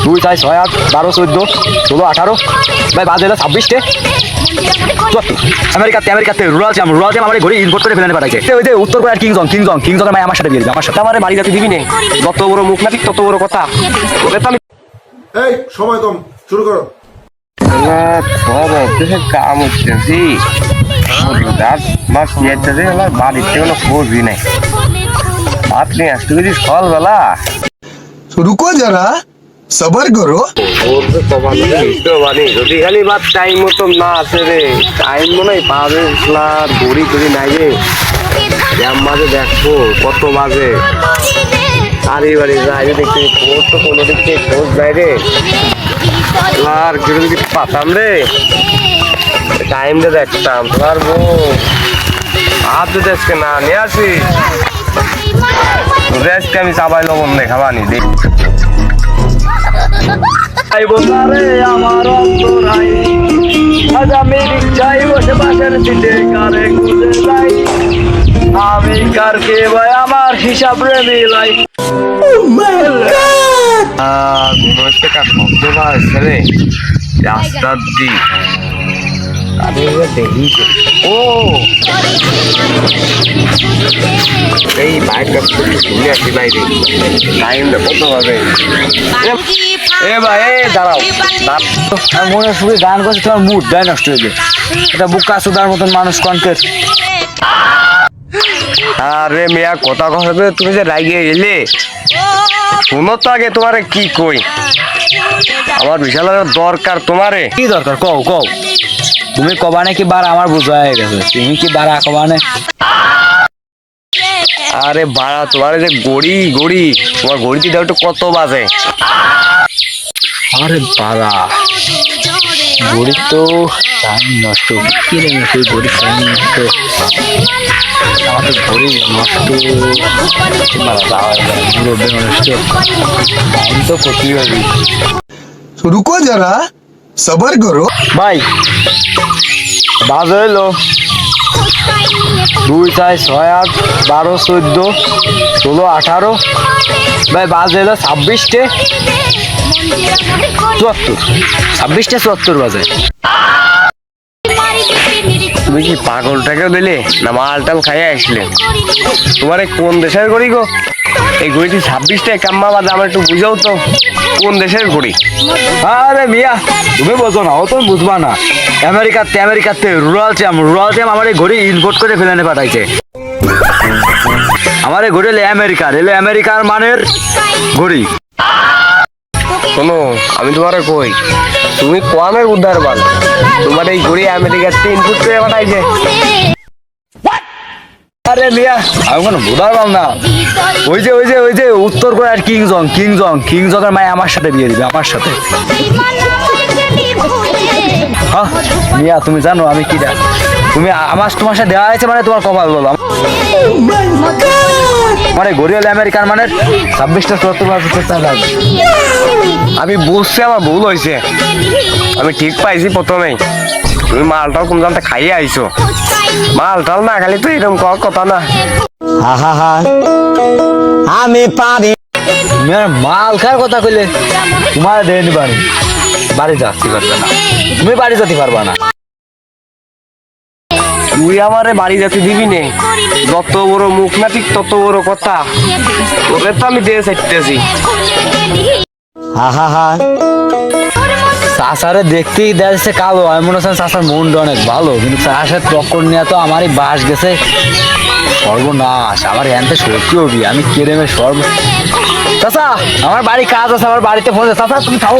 2 4 6 8 12 14 16 18 ভাই বাজে 26টে আমেরিকাতে রুরাল চ্যাম আমার ঘড়ি ইম্পোর্ট করে ফেলে পাঠাইছে ওই যে উত্তর কোরিয়ার কিংজং ভাই আমার সাথে বিয়ে দিবে আমার সাথে আমার বাড়ি যাতে দিবি নে যত বড় মুখ নাকি তত বড় কথা ওদের তো আমি এই সময় কম শুরু করো কাম হচ্ছে আমার বাড়িতে কোনো খোঁজই নাই ভাত নিয়ে আসতে গেছি সকালবেলা रुको जरा सबर करो যদি খালি বা টাইম মতো না আছে রে টাইম মনে হয় পাবে ঘড়ি টড়ি নাই রে মাঝে দেখবো কত বাজে বাড়ি বাড়ি যাই রে দেখতে খোঁজ তো কোনো দিক থেকে খোঁজ যায় রে আর যদি পাতাম রে টাইমটা দেখতাম তোমার বউ হাত যদি আজকে না নিয়ে আসি আজকে আমি চাবাই লবণ নেই খাবানি দেখ আমার অন্তরাই আজ আমি রিক্সায় বসে বাসের দিতে কারে খুঁজে যাই আমি কারকে ভাই আমার হিসাব রে মিলাই মনে হচ্ছে কার শব্দ পাচ্ছে রে রাস্তার দিক আমি দেখি ও এই বাইকটা শুনে আসি বাইরে টাইমটা কত হবে এ ভাই দাঁড়াও মনে শুধু গান করছে তোমার মুড দেয় নষ্ট হয়ে যায় এটা বুকা সুদার মতন মানুষ কন্টের আরে মিয়া কথা কথা তুমি যে রাগিয়ে গেলে শুনো তো আগে তোমারে কি কই আমার বিশাল দরকার তোমারে কি দরকার কও তুমি কবা নাকি বার আমার বোঝা হয়ে গেছে তুমি কি বারা কবা না আরে বাড়া তোমার যে গড়ি তোমার ঘড়িতে দাও একটু কত বাজে আরে বারা ঘড়ি তো টাইম নষ্ট কি রে সেই ঘড়ি টাইম নষ্ট আমার তো ঘড়ি নষ্ট নষ্ট টাইম তো ক্ষতি হবে रुको जरा सबर करो ভাই বাজে এলো 2 4 6 8 12 14 16 18 ভাই বাজে এলো 26টে 74 বাজে তুমি কি পাগলটাকেও দিলে না মালটাল খাইয়া আসলে তোমার কোন দেশের ঘড়ি গো এই ঘড়িটি 26টা কাম্মা বাজে আমার একটু বুঝাও তো কোন দেশের ঘড়ি আরে মিয়া তুমি বোঝো না ও তুমি বুঝবা না আমেরিকাতে রুরাল চ্যাম আমার এই ঘড়ি ইম্পোর্ট করে ফেলে পাঠাইছে আমার এই ঘড়ি আমেরিকার মানের ঘড়ি শোনো আমি তোমার কই তুমি কোয়ামের উদ্ধার বাল তোমার এই ঘড়ি আমেরিকাতে ইনপুট করে পাঠাইছে আরে মিয়া আমি কোনো বোঝার পাম না ওই যে উত্তর কোরিয়ার কিংজং এর মায় আমার সাথে বিয়ে দিবে আমার সাথে হ্যাঁ মিয়া তুমি জানো আমি কি তুমি তোমার সাথে দেওয়া হয়েছে মানে তোমার কপাল বলো মানে ঘড়ি হলে আমেরিকার মানের 26টা 74 লাগবে আমি বুঝছি আমার ভুল হয়েছে আমি ঠিক পাইছি প্রথমেই তুমি মালটাও কোন জানতে খাইয়ে আইছো মালটাল না খালি তো এরকম কথা না আমি পারি মাল খাওয়ার কথা কইলে তোমার দেয়নি বাড়ি যাচ্ছি পারবে না তুমি বাড়ি যেতে পারবা না তুই আমারে বাড়ি যেতে দিবি নে যত বড় মুখ না ঠিক তত বড় কথা তোদের তো আমি দিয়ে চাইতেছি চাষারে দেখতেই দেখছে কালো আমি মনে হচ্ছে চাষার মনটা অনেক ভালো কিন্তু চাষের টক্কর নিয়ে তো আমারই বাস গেছে সর্বনাশ আমার হ্যান্ডে সত্যি হবি আমি কেড়ে চাষা আমার বাড়ি কাজ আছে আমার বাড়িতে ফোন চাষা তুমি খাও